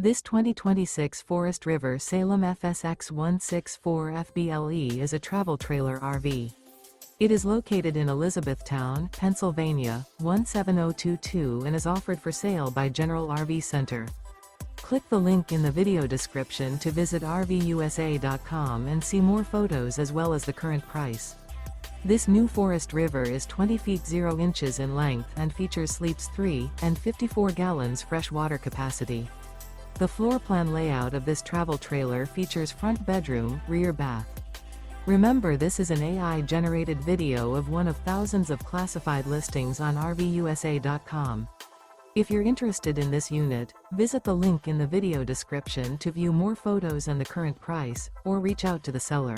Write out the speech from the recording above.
This 2026 Forest River Salem FSX 164FBLE is a travel trailer RV. It is located in Elizabethtown, Pennsylvania, 17022 and is offered for sale by General RV Center. Click the link in the video description to visit RVUSA.com and see more photos as well as the current price. This new Forest River is 20 feet 0 inches in length and features sleeps 3 and 54 gallons fresh water capacity. The floor plan layout of this travel trailer features front bedroom, rear bath. Remember, this is an AI-generated video of one of thousands of classified listings on RVUSA.com. If you're interested in this unit, visit the link in the video description to view more photos and the current price, or reach out to the seller.